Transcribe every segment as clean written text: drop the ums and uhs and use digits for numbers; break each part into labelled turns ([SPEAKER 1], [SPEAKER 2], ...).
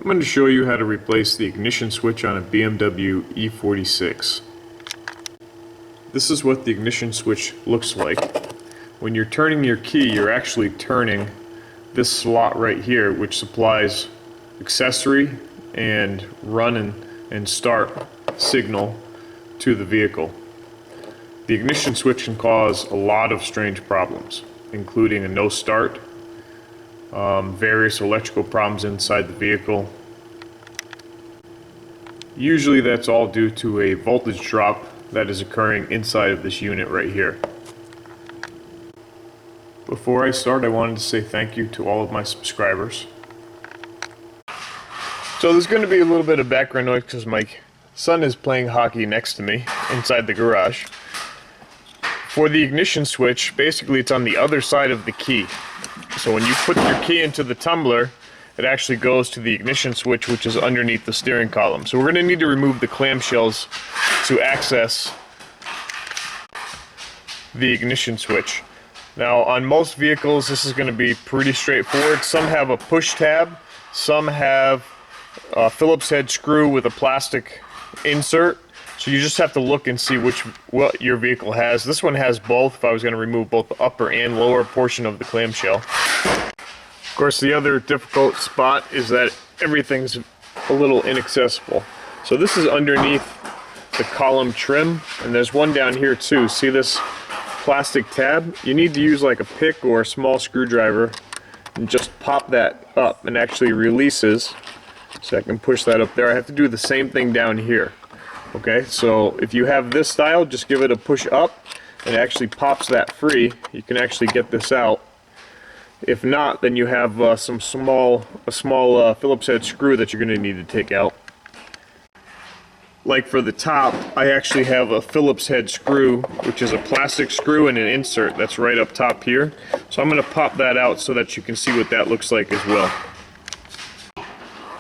[SPEAKER 1] I'm going to show you how to replace the ignition switch on a BMW E46. This is what the ignition switch looks like. When you're turning your key, you're actually turning this slot right here, which supplies accessory and run and start signal to the vehicle. The ignition switch can cause a lot of strange problems, including a no start, various electrical problems inside the vehicle. Usually that's all due to a voltage drop that is occurring inside of this unit right here. Before I start, I wanted to say thank you to all of my subscribers. So there's going to be a little bit of background noise because my son is playing hockey next to me inside the garage. For the ignition switch, basically it's on the other side of the key. So when you put your key into the tumbler, it actually goes to the ignition switch, which is underneath the steering column. So we're going to need to remove the clamshells to access the ignition switch. Now on most vehicles this is going to be pretty straightforward. Some have a push tab, some have a Phillips head screw with a plastic insert. So you just have to look and see what your vehicle has. This one has both, if I was going to remove both the upper and lower portion of the clamshell. Of course, the other difficult spot is that everything's a little inaccessible. So this is underneath the column trim, and there's one down here too. See this plastic tab? You need to use like a pick or a small screwdriver and just pop that up, and actually releases. So I can push that up there. I have to do the same thing down here. Okay, so if you have this style, just give it a push up and it actually pops that free. You can actually get this out. If not, then you have a small Phillips head screw that you're going to need to take out. Like for the top, I actually have a Phillips head screw, which is a plastic screw and an insert that's right up top here. So I'm going to pop that out so that you can see what that looks like as well.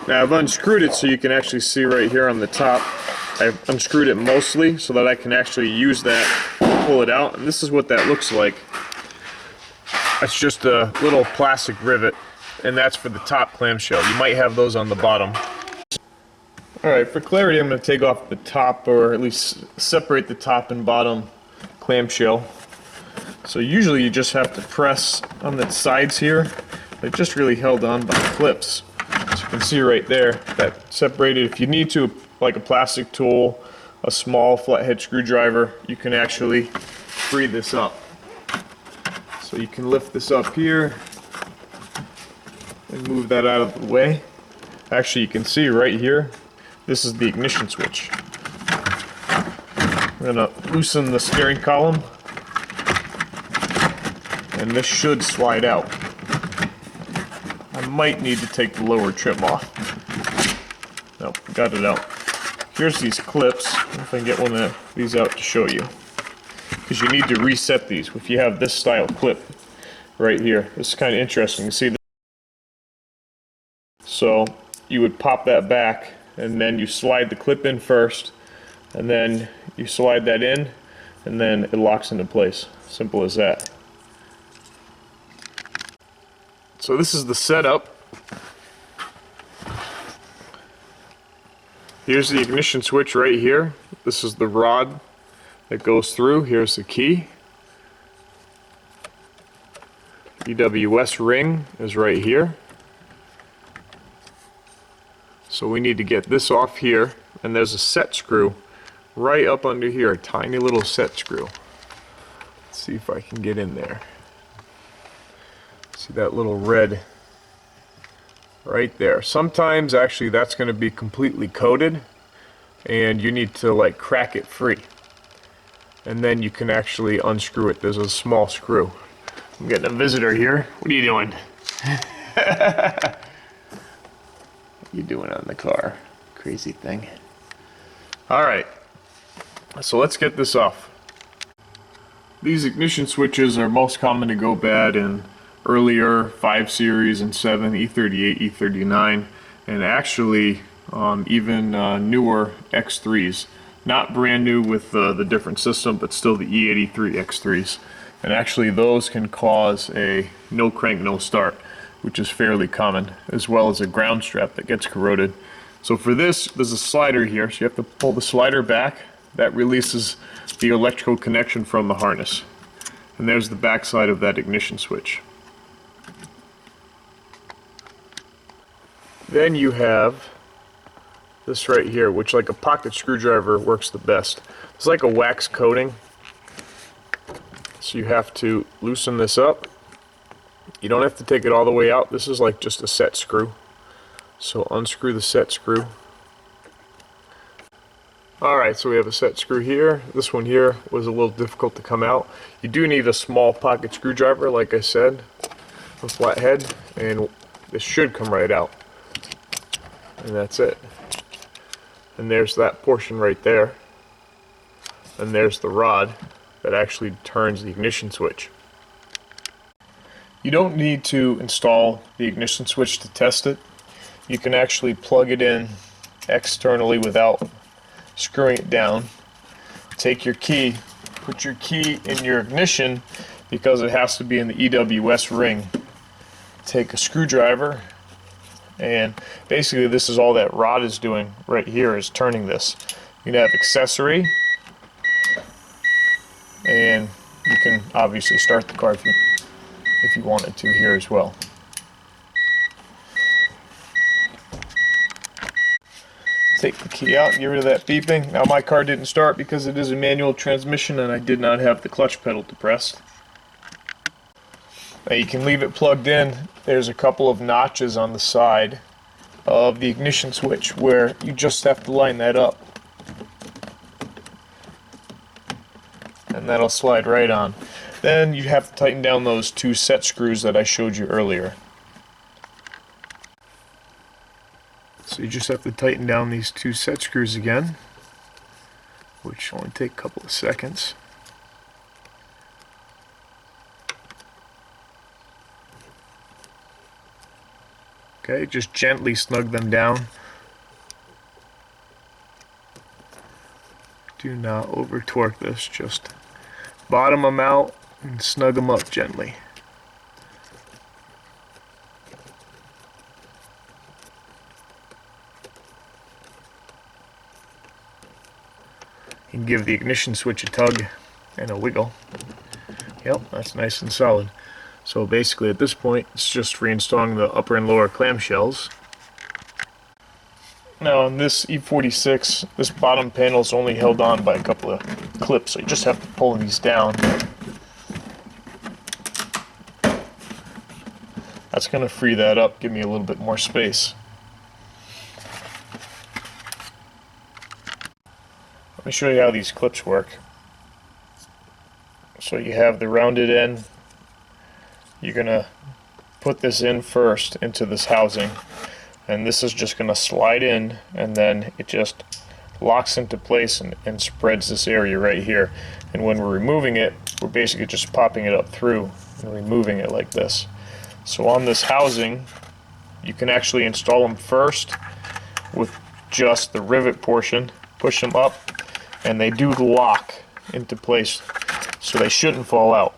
[SPEAKER 1] Now I've unscrewed it so you can actually see right here on the top. I've unscrewed it mostly so that I can actually use that, pull it out, and this is what that looks like. It's just a little plastic rivet, and that's for the top clamshell. You might have those on the bottom. Alright, for clarity I'm going to take off the top, or at least separate the top and bottom clamshell. So usually you just have to press on the sides here. They're just really held on by clips. As you can see right there, that separated. If you need to, like a plastic tool, a small flathead screwdriver, you can actually free this up. So you can lift this up here and move that out of the way. Actually, you can see right here, this is the ignition switch. I'm going to loosen the steering column, and this should slide out. I might need to take the lower trim off. Nope, got it out. Here's these clips. If I can get one of these out to show you. Because you need to reset these if you have this style clip right here. This is kind of interesting. You see this? So you would pop that back, and then you slide the clip in first, and then you slide that in, and then it locks into place. Simple as that. So this is the setup. Here's the ignition switch right here. This is the rod that goes through. Here's the key. EWS ring is right here. So we need to get this off here, and there's a set screw right up under here, a tiny little set screw. Let's see if I can get in there. See that little red right there. Sometimes actually that's going to be completely coated and you need to like crack it free, and then you can actually unscrew it. There's a small screw. I'm getting a visitor here. What are you doing? What are you doing on the car? Crazy thing. Alright, so let's get this off. These ignition switches are most common to go bad in earlier 5 Series and 7, E38, E39, and actually even newer X3s. Not brand new with the different system, but still the E83 X3s. And actually those can cause a no crank, no start. which is fairly common, as well as a ground strap that gets corroded. So for this, there's a slider here, so you have to pull the slider back. That releases the electrical connection from the harness. And there's the back side of that ignition switch. Then you have this right here, which, like a pocket screwdriver, works the best. It's like a wax coating. So you have to loosen this up. You don't have to take it all the way out. This is like just a set screw. So unscrew the set screw. Alright, so we have a set screw here. This one here was a little difficult to come out. You do need a small pocket screwdriver, like I said, a flat head, and this should come right out. And that's it. And there's that portion right there. And there's the rod that actually turns the ignition switch. You don't need to install the ignition switch to test it. You can actually plug it in externally without screwing it down. Take your key, put your key in your ignition because it has to be in the EWS ring. Take a screwdriver, and basically this is all that rod is doing right here, is turning this. You can have accessory, and you can obviously start the car if you wanted to here as well. Take the key out and get rid of that beeping. Now my car didn't start because it is a manual transmission and I did not have the clutch pedal depressed. Now you can leave it plugged in. There's a couple of notches on the side of the ignition switch where you just have to line that up. And that'll slide right on. Then you have to tighten down those two set screws that I showed you earlier. So you just have to tighten down these two set screws again, which only take a couple of seconds. Okay, just gently snug them down. Do not over torque this, just bottom them out and snug them up gently. And give the ignition switch a tug and a wiggle. Yep, that's nice and solid. So basically at this point it's just reinstalling the upper and lower clamshells. Now on this E46, this bottom panel is only held on by a couple of clips, so you just have to pull these down. That's going to free that up, give me a little bit more space. Let me show you how these clips work. So you have the rounded end. You're going to put this in first into this housing, and this is just going to slide in, and then it just locks into place and spreads this area right here. And when we're removing it, we're basically just popping it up through and removing it like this. So on this housing, you can actually install them first with just the rivet portion, push them up, and they do lock into place, so they shouldn't fall out.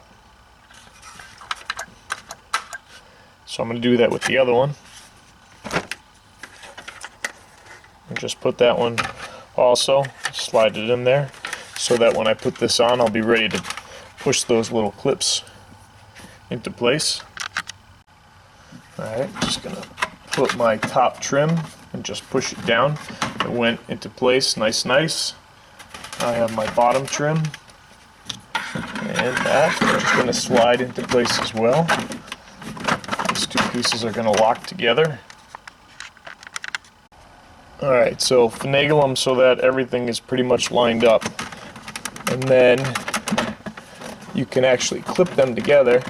[SPEAKER 1] So I'm going to do that with the other one. And just put that one also, slide it in there, so that when I put this on, I'll be ready to push those little clips into place. Alright, just going to put my top trim and just push it down. It went into place nice. I have my bottom trim, and that I'm just going to slide into place as well. These two pieces are going to lock together. Alright, so finagle them so that everything is pretty much lined up. And then you can actually clip them together.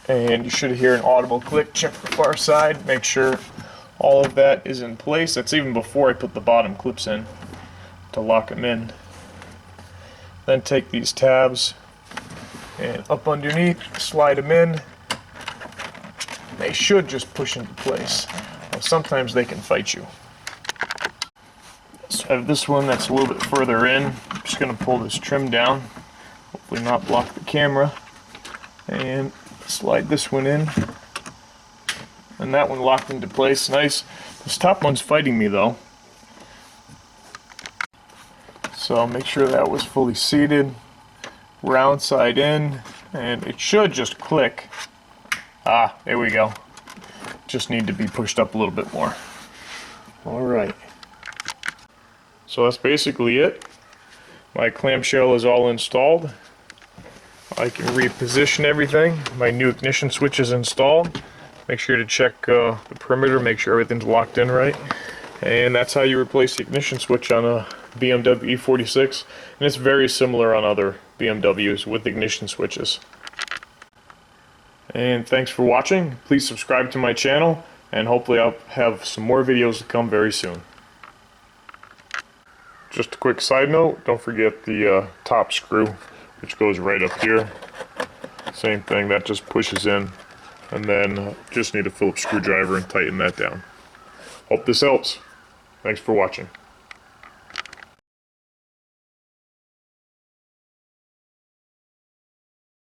[SPEAKER 1] And you should hear an audible click. Check the far side, make sure all of that is in place. That's even before I put the bottom clips in to lock them in. Then take these tabs and up underneath, slide them in. They should just push into place. Now, sometimes they can fight you. So I have this one that's a little bit further in. I'm just going to pull this trim down, hopefully not block the camera, and Slide this one in, and that one locked into place. Nice. This top one's fighting me though, so I'll make sure that was fully seated. Round side in, and it should just click. Ah, there we go. Just need to be pushed up a little bit more. Alright. So that's basically it. My clamshell is all installed. I can reposition everything. My new ignition switch is installed. Make sure to check the perimeter, make sure everything's locked in right. And that's how you replace the ignition switch on a BMW E46. And it's very similar on other BMWs with ignition switches. And thanks for watching. Please subscribe to my channel, and hopefully I'll have some more videos to come very soon. Just a quick side note, don't forget the top screw, which goes right up here. Same thing, that just pushes in, and then just need a Phillips screwdriver and tighten that down. Hope this helps. Thanks for watching.